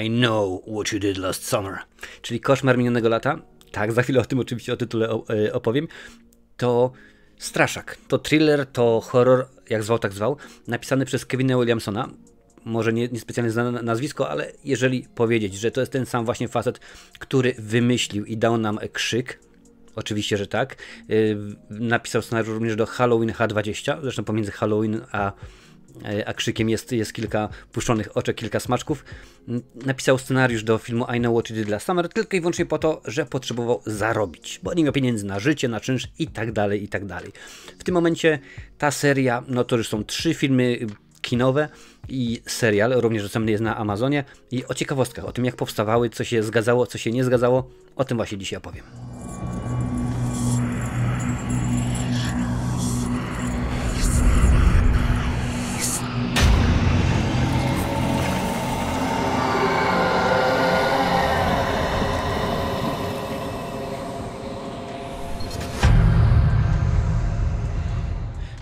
I know what you did last summer, czyli Koszmar minionego lata. Tak, za chwilę o tym oczywiście o tytule opowiem. To straszak, to thriller, to horror, jak zwał, tak zwał, napisany przez Kevina Williamsona. Może niespecjalnie znane nazwisko, ale jeżeli powiedzieć, że to jest ten sam właśnie facet, który wymyślił i dał nam Krzyk, oczywiście, że tak. Napisał scenariusz również do Halloween H20, zresztą pomiędzy Halloween a Krzykiem jest kilka puszczonych oczek, kilka smaczków. Napisał scenariusz do filmu I Know What You Did Last Summer tylko i wyłącznie po to, że potrzebował zarobić, bo nie miał pieniędzy na życie, na czynsz i tak dalej, i tak dalej. W tym momencie ta seria, no to już są 3 filmy kinowe i serial, również dostępny jest na Amazonie, i o ciekawostkach, o tym jak powstawały, co się zgadzało, co się nie zgadzało, o tym właśnie dzisiaj opowiem.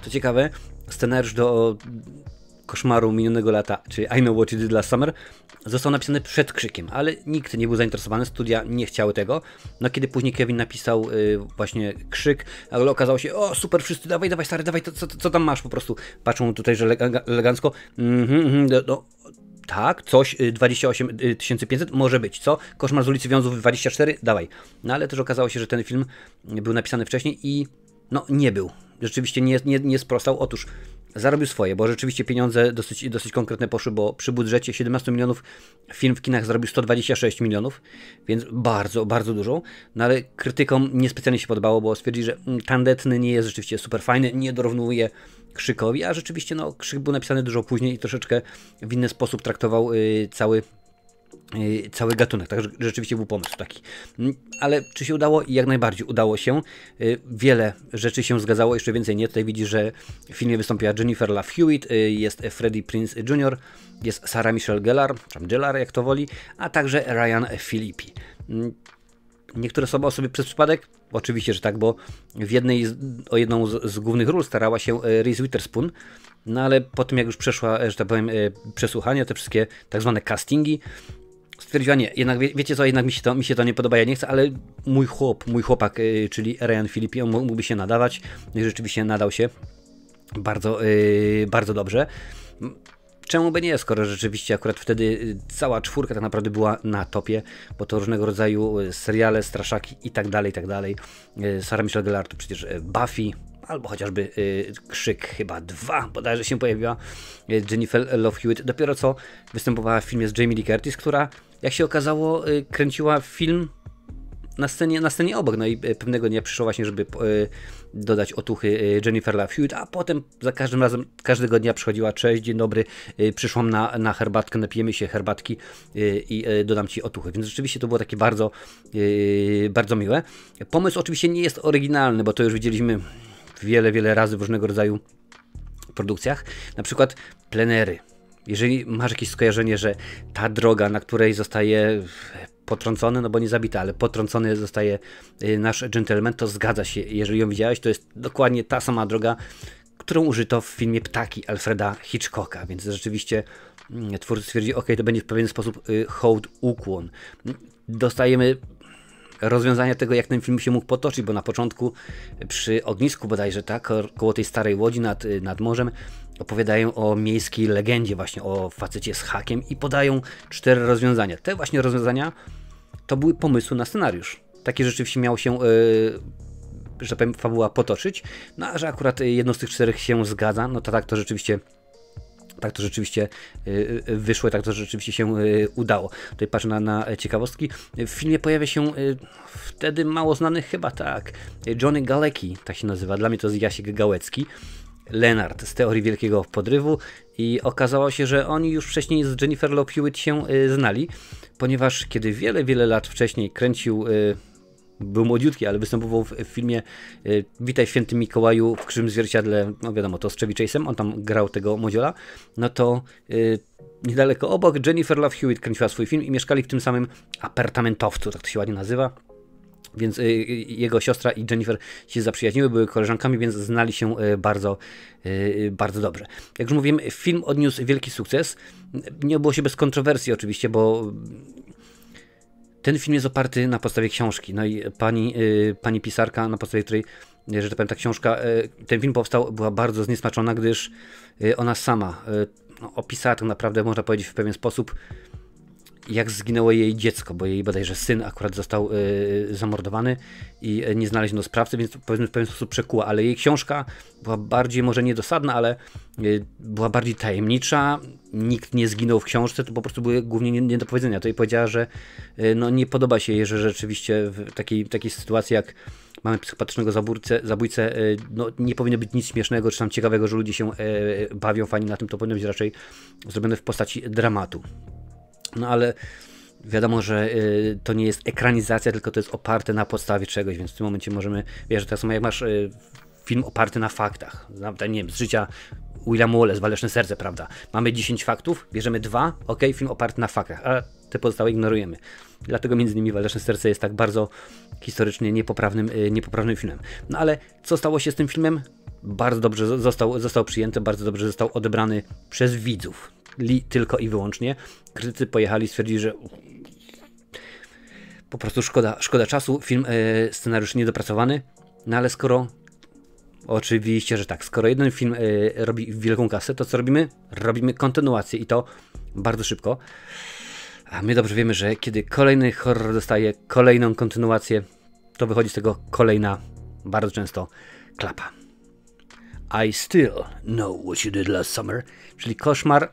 Co ciekawe, scenariusz do Koszmaru minionego lata, czyli I Know What You Did Last Summer, został napisany przed Krzykiem, ale nikt nie był zainteresowany, studia nie chciały tego. No kiedy później Kevin napisał właśnie Krzyk, ale okazało się, o super, wszyscy, dawaj stary, dawaj, co tam masz po prostu. Patrzą tutaj, że elegancko, tak, coś, 28 500, może być, co? Koszmar z ulicy Wiązów 24, dawaj. No ale też okazało się, że ten film był napisany wcześniej i no nie był. Rzeczywiście nie sprostał. Otóż zarobił swoje, bo rzeczywiście pieniądze dosyć konkretne poszły, bo przy budżecie 17 milionów film w kinach zarobił 126 milionów, więc bardzo, bardzo dużo. No ale krytykom niespecjalnie się podobało, bo stwierdzili, że tandetny nie jest rzeczywiście super fajny, nie dorównuje Krzykowi, a rzeczywiście no, Krzyk był napisany dużo później i troszeczkę w inny sposób traktował cały gatunek, także rzeczywiście był pomysł taki. Ale czy się udało? Jak najbardziej udało się. Wiele rzeczy się zgadzało, jeszcze więcej nie. Tutaj widzisz, że w filmie wystąpiła Jennifer Love Hewitt, jest Freddie Prinze Jr., jest Sarah Michelle Gellar, czy Gellar jak to woli, a także Ryan Phillippe. Niektóre osoby przez przypadek? Oczywiście, że tak, bo o jedną z głównych ról starała się Reese Witherspoon, no ale po tym jak już przeszła, że tak powiem, przesłuchania, te wszystkie tak zwane castingi, stwierdziła nie, jednak wiecie co, jednak mi się to nie podoba, ja nie chcę, ale mój chłopak, czyli Ryan Phillippe, on mógłby się nadawać, no i rzeczywiście nadał się bardzo, bardzo dobrze. Czemu by nie, skoro rzeczywiście akurat wtedy cała czwórka tak naprawdę była na topie, bo to różnego rodzaju seriale, straszaki i tak dalej. Sarah Michelle Gellar to przecież Buffy, albo chociażby Krzyk chyba 2 bodajże się pojawiła. Jennifer Love Hewitt dopiero co występowała w filmie z Jamie Lee Curtis, która jak się okazało kręciła film na scenie obok, no i pewnego dnia przyszło właśnie, żeby dodać otuchy Jennifer Love Hewitt, a potem za każdym razem, każdego dnia przychodziła, cześć, dzień dobry, przyszłam na herbatkę, napijemy się herbatki i dodam ci otuchy, więc rzeczywiście to było takie bardzo, bardzo miłe. Pomysł oczywiście nie jest oryginalny, bo to już widzieliśmy wiele razy w różnego rodzaju produkcjach, na przykład plenery. Jeżeli masz jakieś skojarzenie, że ta droga, na której zostaje potrącony, no bo nie zabity, ale potrącony zostaje nasz gentleman, to zgadza się. Jeżeli ją widziałeś, to jest dokładnie ta sama droga, którą użyto w filmie Ptaki Alfreda Hitchcocka, więc rzeczywiście twórcy stwierdzili, ok, to będzie w pewien sposób hołd, ukłon. Dostajemy rozwiązania tego, jak ten film się mógł potoczyć, bo na początku przy ognisku bodajże, tak, koło tej starej łodzi nad morzem, opowiadają o miejskiej legendzie, właśnie o facecie z hakiem i podają 4 rozwiązania. Te właśnie rozwiązania to były pomysły na scenariusz. Takie rzeczywiście miało się, że tak powiem, fabuła potoczyć, no a że akurat jedno z tych 4 się zgadza, no to tak to rzeczywiście wyszło, tak to rzeczywiście się udało. Tutaj patrzę na ciekawostki. W filmie pojawia się wtedy mało znany chyba tak Johnny Galecki, tak się nazywa, dla mnie to jest Jasiek Gałecki, Leonard z Teorii Wielkiego Podrywu i okazało się, że oni już wcześniej z Jennifer Love Hewitt się znali, ponieważ kiedy wiele lat wcześniej kręcił, był młodziutki, ale występował w filmie Witaj Święty Mikołaju w Krzywym Zwierciadle, no wiadomo, to z Chevy Chase'em, on tam grał tego młodziola, no to niedaleko obok Jennifer Love Hewitt kręciła swój film i mieszkali w tym samym apartamentowcu, tak to się ładnie nazywa. Więc jego siostra i Jennifer się zaprzyjaźniły, były koleżankami, więc znali się bardzo, bardzo dobrze. Jak już mówiłem, film odniósł wielki sukces. Nie było się bez kontrowersji oczywiście, bo ten film jest oparty na podstawie książki. No i pani pisarka, na podstawie której, że tak powiem, ta książka, ten film powstał, była bardzo zniesmaczona, gdyż ona sama opisała tak naprawdę, można powiedzieć, w pewien sposób, jak zginęło jej dziecko, bo jej bodajże syn akurat został zamordowany i nie znaleziono sprawcy, więc powiedzmy w pewien sposób przekuła, ale jej książka była bardziej, może niedosadna, ale była bardziej tajemnicza, nikt nie zginął w książce, to po prostu były głównie niedopowiedzenia. To jej powiedziała, że no, nie podoba się jej, że rzeczywiście w takiej sytuacji, jak mamy psychopatycznego zabójcę, no, nie powinno być nic śmiesznego, czy tam ciekawego, że ludzie się bawią fajnie na tym, to powinno być raczej zrobione w postaci dramatu. No ale wiadomo, że to nie jest ekranizacja, tylko to jest oparte na podstawie czegoś, więc w tym momencie możemy, wiesz, tak samo jak masz film oparty na faktach, nie wiem, z życia William Wallace, Waleczne Serce, prawda? Mamy 10 faktów, bierzemy 2, ok, film oparty na faktach, a te pozostałe ignorujemy. Dlatego między innymi Waleczne Serce jest tak bardzo historycznie niepoprawnym filmem. No ale co stało się z tym filmem? Bardzo dobrze został przyjęty, bardzo dobrze został odebrany przez widzów. Tylko i wyłącznie. Krytycy pojechali, stwierdzili, że po prostu szkoda czasu, film, scenariusz niedopracowany, no ale skoro, oczywiście, że tak, skoro jeden film robi wielką kasę, to co robimy? Robimy kontynuację i to bardzo szybko. A my dobrze wiemy, że kiedy kolejny horror dostaje kolejną kontynuację, to wychodzi z tego kolejna, bardzo często, klapa. I still know what you did last summer, czyli koszmar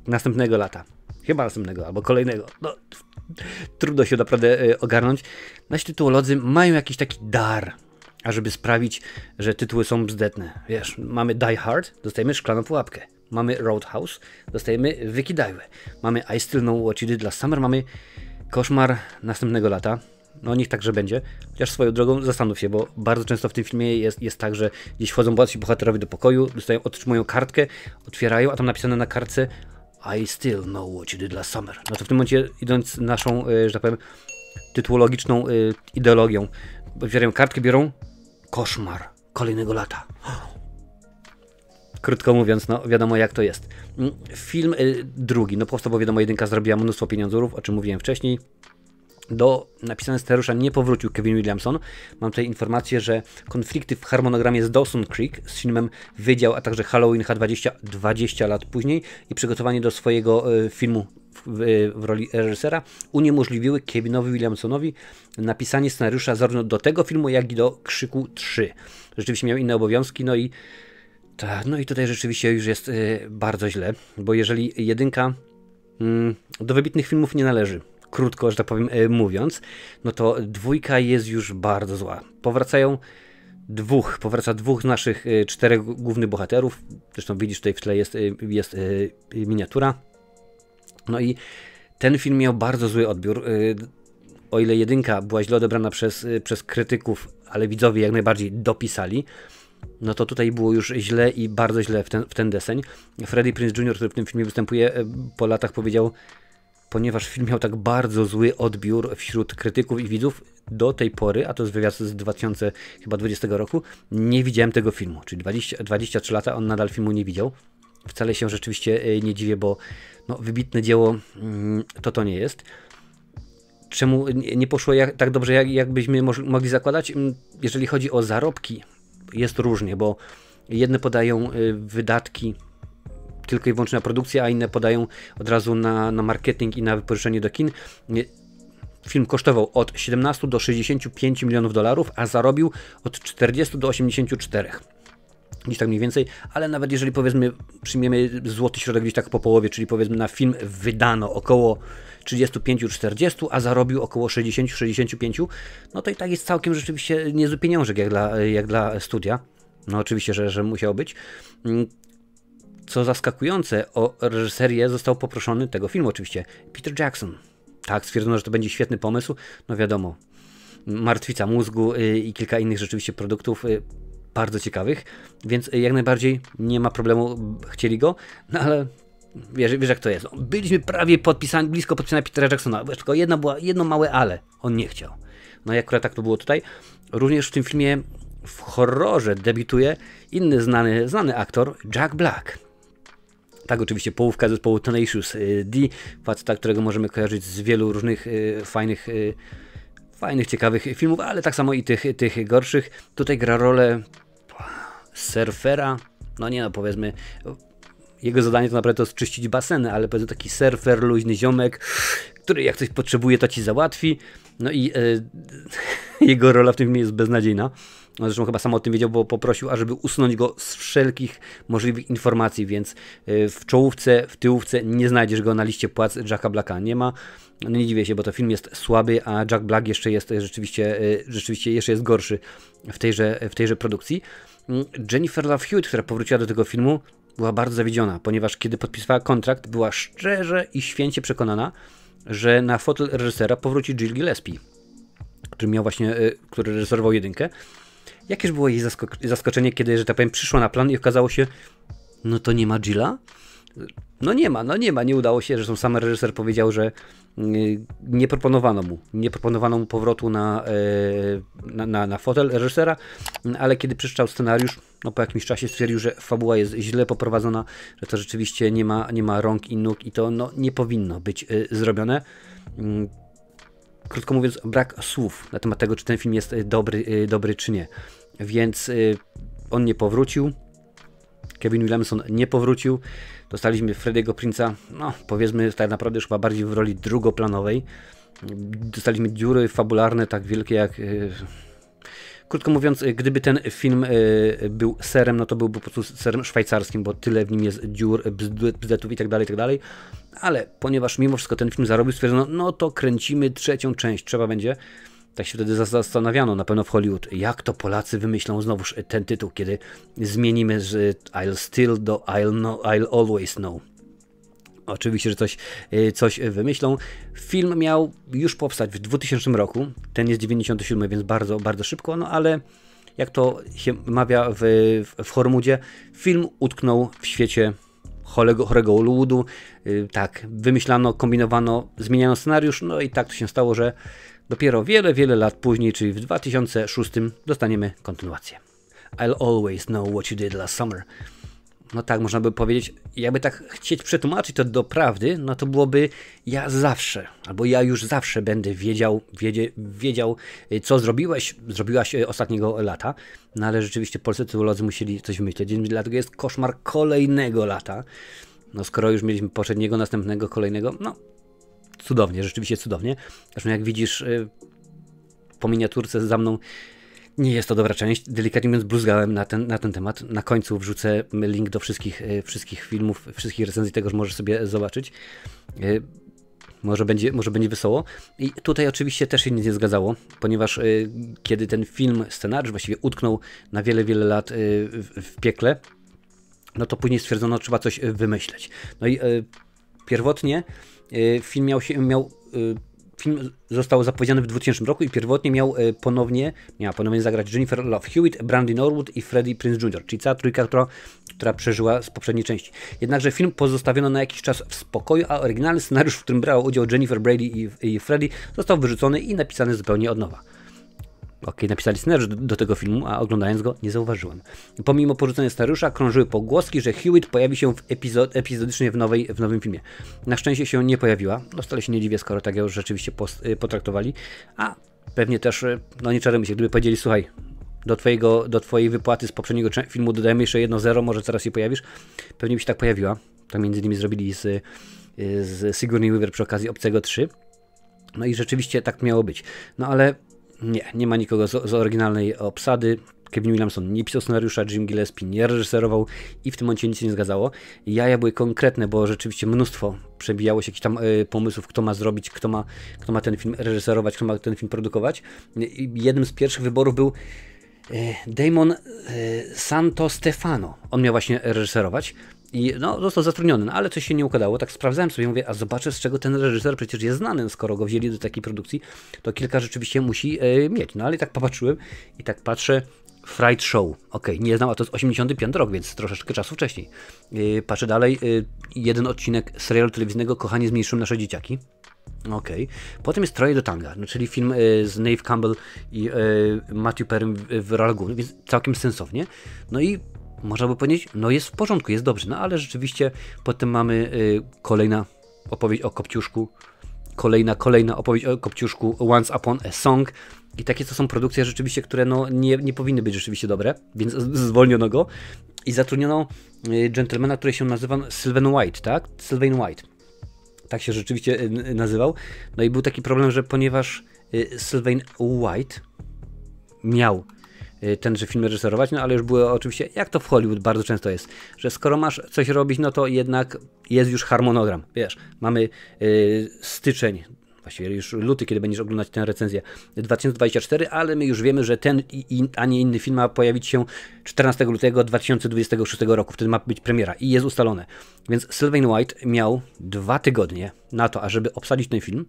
następnego lata. Chyba następnego, albo kolejnego. No, trudno się naprawdę ogarnąć. Nasi tytułolodzy mają jakiś taki dar, ażeby sprawić, że tytuły są bzdetne. Wiesz, mamy Die Hard, dostajemy Szklaną Pułapkę. Mamy Roadhouse, dostajemy Wykidajłę. Mamy I Still Know What You Did Last Summer, mamy Koszmar następnego lata. No niech także będzie. Chociaż swoją drogą zastanów się, bo bardzo często w tym filmie jest tak, że gdzieś wchodzą bohaterowie do pokoju, otrzymują kartkę, otwierają, a tam napisane na kartce I still know what you did last summer. No to w tym momencie, idąc naszą, że tak powiem, tytułologiczną ideologią, otwierają kartkę, biorą koszmar kolejnego lata. Krótko mówiąc, no wiadomo jak to jest. Film drugi, no powstał, bo wiadomo, jedynka zrobiła mnóstwo pieniądzów, o czym mówiłem wcześniej. Do napisania scenariusza nie powrócił Kevin Williamson. Mam tutaj informację, że konflikty w harmonogramie z Dawson Creek z filmem Wydział, a także Halloween H20 20 lat później i przygotowanie do swojego filmu w roli reżysera uniemożliwiły Kevinowi Williamsonowi napisanie scenariusza zarówno do tego filmu, jak i do Krzyku 3. Rzeczywiście miał inne obowiązki, no i tutaj rzeczywiście już jest bardzo źle, bo jeżeli jedynka do wybitnych filmów nie należy, krótko, że tak powiem mówiąc, no to dwójka jest już bardzo zła. Powraca dwóch z naszych 4 głównych bohaterów. Zresztą widzisz, tutaj w tle jest miniatura. No i ten film miał bardzo zły odbiór. O ile jedynka była źle odebrana przez krytyków, ale widzowie jak najbardziej dopisali, no to tutaj było już źle i bardzo źle w ten deseń. Freddie Prinze Jr., który w tym filmie występuje, po latach powiedział, ponieważ film miał tak bardzo zły odbiór wśród krytyków i widzów do tej pory, a to jest wywiad z 2020 roku, nie widziałem tego filmu. Czyli 23 lata on nadal filmu nie widział. Wcale się rzeczywiście nie dziwię, bo no, wybitne dzieło to nie jest. Czemu nie poszło tak dobrze, jakbyśmy mogli zakładać? Jeżeli chodzi o zarobki, jest różnie, bo jedne podają wydatki tylko i wyłącznie na produkcję, a inne podają od razu na marketing i na wypożyczenie do kin. Film kosztował od 17 do 65 milionów dolarów, a zarobił od 40 do 84. Gdzieś tak mniej więcej, ale nawet jeżeli powiedzmy przyjmiemy złoty środek gdzieś tak po połowie, czyli powiedzmy na film wydano około 35-40, a zarobił około 60-65, no to i tak jest całkiem rzeczywiście niezły pieniążek jak dla studia. No oczywiście, że musiał być. Co zaskakujące, o reżyserię został poproszony tego filmu oczywiście Peter Jackson. Tak, stwierdzono, że to będzie świetny pomysł. No wiadomo, Martwica mózgu i kilka innych rzeczywiście produktów bardzo ciekawych, więc jak najbardziej nie ma problemu, chcieli go, no ale wiesz jak to jest. No, byliśmy prawie blisko podpisania Petera Jacksona, tylko jedno małe ale, on nie chciał. No i akurat tak to było tutaj. Również w tym filmie w horrorze debiutuje inny znany aktor, Jack Black. Tak, oczywiście połówka zespołu Tenacious D, faceta, którego możemy kojarzyć z wielu różnych fajnych, ciekawych filmów, ale tak samo i tych gorszych. Tutaj gra rolę surfera, no nie no, powiedzmy, jego zadanie to naprawdę to czyścić baseny, ale powiedzmy taki surfer, luźny ziomek, który jak coś potrzebuje, to ci załatwi. No i jego rola w tym filmie jest beznadziejna. No zresztą chyba sam o tym wiedział, bo poprosił, ażeby usunąć go z wszelkich możliwych informacji, więc w czołówce, w tyłówce nie znajdziesz go na liście płac. Jacka Blacka nie ma. No nie dziwię się, bo to film jest słaby, a Jack Black jeszcze jest rzeczywiście jeszcze jest gorszy w tejże produkcji. Jennifer Love Hewitt, która powróciła do tego filmu, była bardzo zawiedziona, ponieważ kiedy podpisywała kontrakt, była szczerze i święcie przekonana, że na fotel reżysera powróci Jill Gillespie, który reżyserował jedynkę. Jakież było jej zaskoczenie, kiedy, że tak powiem, przyszła na plan i okazało się, no to nie ma Jilla? No nie ma, nie udało się, zresztą sam reżyser powiedział, że nie proponowano mu powrotu na fotel reżysera, ale kiedy przeczytał scenariusz, no po jakimś czasie stwierdził, że fabuła jest źle poprowadzona, że to rzeczywiście nie ma rąk i nóg i to no, nie powinno być zrobione. Krótko mówiąc, brak słów na temat tego, czy ten film jest dobry czy nie. Więc on nie powrócił. Kevin Williamson nie powrócił. Dostaliśmy Freddy'ego Prince'a, no powiedzmy tak naprawdę już chyba bardziej w roli drugoplanowej. Dostaliśmy dziury fabularne tak wielkie jak... Krótko mówiąc, gdyby ten film był serem, no to byłby po prostu serem szwajcarskim, bo tyle w nim jest dziur, bzdetów i tak dalej. Ale ponieważ mimo wszystko ten film zarobił, stwierdzono, no to kręcimy trzecią część, trzeba będzie. Tak się wtedy zastanawiano na pewno w Hollywood, jak to Polacy wymyślą znowuż ten tytuł, kiedy zmienimy z I'll still do I'll always know. Oczywiście, że coś wymyślą. Film miał już powstać w 2000 roku. Ten jest 97, więc bardzo, bardzo szybko. No ale jak to się mawia w Hollywoodzie, film utknął w świecie chorego Hollywoodu. Tak, wymyślano, kombinowano, zmieniano scenariusz. No i tak to się stało, że dopiero wiele, wiele lat później, czyli w 2006 dostaniemy kontynuację. I'll always know what you did last summer. No tak, można by powiedzieć, jakby tak chcieć przetłumaczyć to do prawdy, no to byłoby ja zawsze, albo ja już zawsze będę wiedział, co zrobiłaś ostatniego lata. No ale rzeczywiście polscy teolodzy musieli coś wymyślić, dlatego jest koszmar kolejnego lata. No skoro już mieliśmy poprzedniego, następnego, kolejnego, no cudownie, rzeczywiście cudownie. Zresztą jak widzisz po miniaturce za mną, nie jest to dobra część. Delikatnie mówiąc, bluzgałem na ten temat. Na końcu wrzucę link do wszystkich filmów, wszystkich recenzji tego, że możesz sobie zobaczyć. Może będzie wesoło. I tutaj oczywiście też się nic nie zgadzało, ponieważ kiedy ten scenariusz właściwie utknął na wiele, wiele lat w piekle, no to później stwierdzono, że trzeba coś wymyśleć. No i pierwotnie film film został zapowiedziany w 2000 roku i pierwotnie miała ponownie zagrać Jennifer Love Hewitt, Brandy Norwood i Freddie Prinze Jr., czyli cała trójka, która przeżyła z poprzedniej części. Jednakże film pozostawiono na jakiś czas w spokoju, a oryginalny scenariusz, w którym brała udział Jennifer Brady i Freddie, został wyrzucony i napisany zupełnie od nowa. Okej, napisali scenariusz do tego filmu, a oglądając go nie zauważyłem. Pomimo porzucenia scenariusza krążyły pogłoski, że Hewitt pojawi się epizodycznie w nowym filmie. Na szczęście się nie pojawiła. No wcale się nie dziwię, skoro tak ją rzeczywiście potraktowali. A pewnie też, no nie czarujmy się, gdyby powiedzieli, słuchaj, do twojej wypłaty z poprzedniego filmu dodajemy jeszcze 1-0, może zaraz się pojawisz. Pewnie by się tak pojawiła. To między innymi zrobili z Sigourney Weaver przy okazji Obcego 3. No i rzeczywiście tak miało być. No ale nie ma nikogo z oryginalnej obsady. Kevin Williamson nie pisał scenariusza, Jim Gillespie nie reżyserował i w tym momencie nic się nie zgadzało. Jaja były konkretne, bo rzeczywiście mnóstwo przebijało się jakichś tam pomysłów, kto ma zrobić, kto ma ten film reżyserować, kto ma ten film produkować. Jednym z pierwszych wyborów był Damon Santostefano. On miał właśnie reżyserować. I no, został zatrudniony, no, ale coś się nie układało. Tak sprawdzałem sobie, mówię, a zobaczę, z czego ten reżyser przecież jest znany. Skoro go wzięli do takiej produkcji, to kilka rzeczywiście musi mieć. No ale i tak popatrzyłem i tak patrzę, Fright Show. Okej, nie znam, a to jest 85 rok, więc troszeczkę czasu wcześniej. Patrzę dalej, jeden odcinek serialu telewizyjnego Kochani, zmniejszyłem nasze dzieciaki. Okej. Potem jest Troje do Tanga, no, czyli film z Neve Campbell i Matthew Perrym w rolach głównych, więc całkiem sensownie. No i można by powiedzieć, no jest w porządku, jest dobrze, no ale rzeczywiście potem mamy kolejna opowieść o Kopciuszku, kolejna opowieść o Kopciuszku, Once Upon a Song. I takie to są produkcje rzeczywiście, które no nie powinny być rzeczywiście dobre, więc zwolniono go i zatrudniono gentlemana, który się nazywa Sylvain White, tak? Sylvain White. Tak się rzeczywiście nazywał. No i był taki problem, że ponieważ Sylvain White miał tenże film reżyserować, no ale już było oczywiście, jak to w Hollywood bardzo często jest, że skoro masz coś robić, no to jednak jest już harmonogram, wiesz, mamy styczeń, właściwie już luty, kiedy będziesz oglądać tę recenzję, 2024, ale my już wiemy, że ten a nie inny film ma pojawić się 14 lutego 2026 roku, wtedy ma być premiera i jest ustalone. Więc Sylvain White miał 2 tygodnie na to, ażeby obsadzić ten film.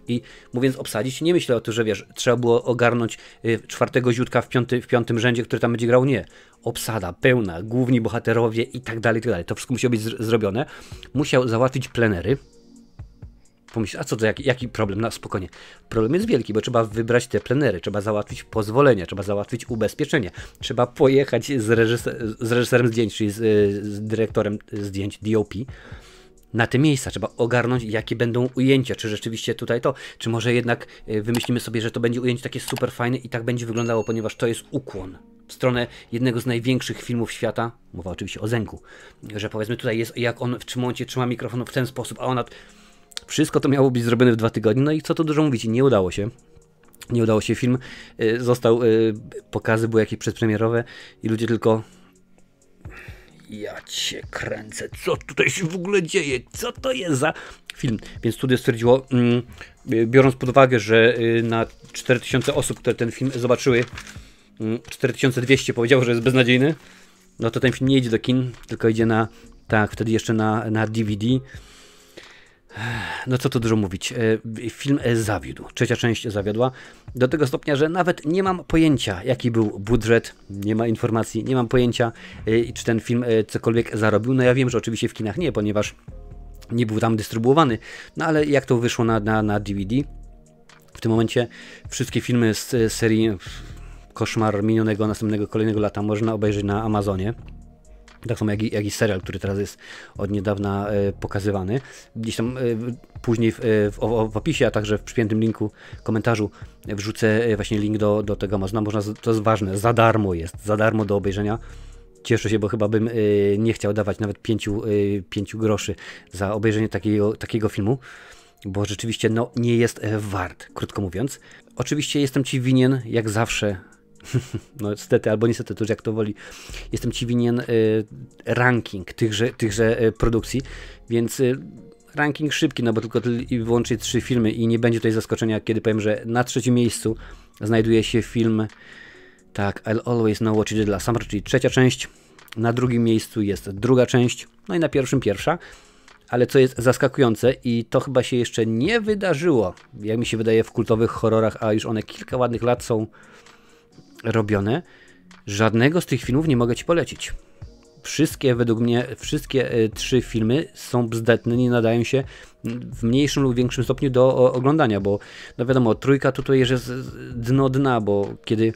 I mówiąc obsadzić, nie myślę o tym, że wiesz, trzeba było ogarnąć 4. ziutka w piątym rzędzie, który tam będzie grał. Nie. Obsada pełna, główni bohaterowie i tak dalej, i tak dalej. To wszystko musiało być zrobione. Musiał załatwić plenery. Pomyśl, a co to, jaki problem? No spokojnie. Problem jest wielki, bo trzeba wybrać te plenery, trzeba załatwić pozwolenia, trzeba załatwić ubezpieczenie, trzeba pojechać z reżyserem zdjęć, czyli z dyrektorem zdjęć, DOP, na te miejsca. Trzeba ogarnąć, jakie będą ujęcia, czy rzeczywiście tutaj to, czy może jednak wymyślimy sobie, że to będzie ujęcie takie super fajne i tak będzie wyglądało, ponieważ to jest ukłon w stronę jednego z największych filmów świata, mowa oczywiście o Zenku, że powiedzmy tutaj jest, jak on w tym momencie trzyma mikrofon w ten sposób, a ona... Wszystko to miało być zrobione w 2 tygodnie, no i co tu dużo mówić, nie udało się. Nie udało się, film został, pokazy były jakieś przedpremierowe i ludzie tylko... Ja cię kręcę, co tutaj się w ogóle dzieje, co to jest za film? Więc studio stwierdziło, biorąc pod uwagę, że na 4000 osób, które ten film zobaczyły, 4200 powiedziało, że jest beznadziejny, no to ten film nie idzie do kin, tylko idzie na, tak, wtedy jeszcze na DVD. No co tu dużo mówić, film zawiódł, 3. część zawiodła, do tego stopnia, że nawet nie mam pojęcia, jaki był budżet, nie ma informacji, nie mam pojęcia, czy ten film cokolwiek zarobił. No ja wiem, że oczywiście w kinach nie, ponieważ nie był tam dystrybuowany, no ale jak to wyszło na DVD, w tym momencie wszystkie filmy z serii Koszmar minionego, następnego, kolejnego lata można obejrzeć na Amazonie. Tak samo jak i serial, który teraz jest od niedawna pokazywany. Gdzieś tam później w opisie, a także w przypiętym linku, komentarzu wrzucę właśnie link do tego Amazona. Można, to jest ważne, za darmo do obejrzenia. Cieszę się, bo chyba bym nie chciał dawać nawet 5 groszy za obejrzenie takiego filmu, bo rzeczywiście no, nie jest wart, krótko mówiąc. Oczywiście jestem Ci winien, jak zawsze, no niestety, albo niestety, to już jak to woli, jestem Ci winien ranking tychże produkcji, więc ranking szybki, no bo tylko i wyłącznie 3 filmy i nie będzie tutaj zaskoczenia, kiedy powiem, że na 3. miejscu znajduje się film, tak, I'll Always Know What You Did Last Summer, czyli 3. część, na 2. miejscu jest 2. część, no i na 1. pierwsza, ale co jest zaskakujące i to chyba się jeszcze nie wydarzyło, jak mi się wydaje, w kultowych horrorach, a już one kilka ładnych lat są robione, żadnego z tych filmów nie mogę Ci polecić. Wszystkie, według mnie, wszystkie 3 filmy są bzdetne, nie nadają się w mniejszym lub większym stopniu do oglądania, bo no wiadomo, 3 tutaj jest dno dna, bo kiedy,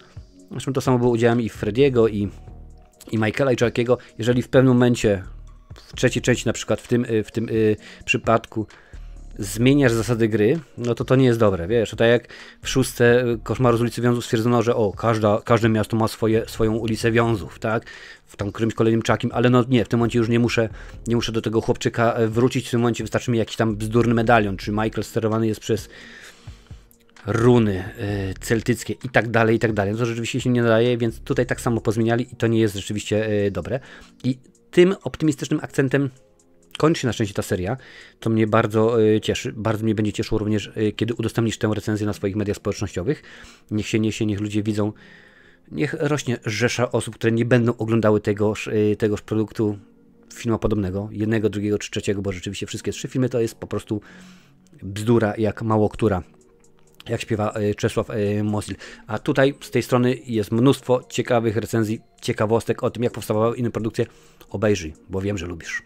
zresztą to samo było udziałem i Frediego, i Michaela, i Jackiego, jeżeli w pewnym momencie, w 3. części na przykład, w tym przypadku zmieniasz zasady gry, no to nie jest dobre, wiesz, to tak jak w 6. Koszmaru z ulicy Wiązów stwierdzono, że każde miasto ma swoją ulicę Wiązów, tak, w tam którymś kolejnym czakim, ale no nie, w tym momencie już nie muszę do tego chłopczyka wrócić, w tym momencie wystarczy mi jakiś tam bzdurny medalion, czy Michael sterowany jest przez runy celtyckie i tak dalej, no to rzeczywiście się nie nadaje, więc tutaj tak samo pozmieniali i to nie jest rzeczywiście dobre. I tym optymistycznym akcentem kończy się na szczęście ta seria, to mnie bardzo cieszy. Bardzo mnie będzie cieszyło również, kiedy udostępnisz tę recenzję na swoich mediach społecznościowych. Niech się niesie, niech ludzie widzą, niech rośnie rzesza osób, które nie będą oglądały tegoż produktu filmu podobnego, 1, 2 czy 3, bo rzeczywiście wszystkie 3 filmy to jest po prostu bzdura jak mało która, jak śpiewa Czesław Mosil. A tutaj z tej strony jest mnóstwo ciekawych recenzji, ciekawostek o tym, jak powstawały inne produkcje. Obejrzyj, bo wiem, że lubisz.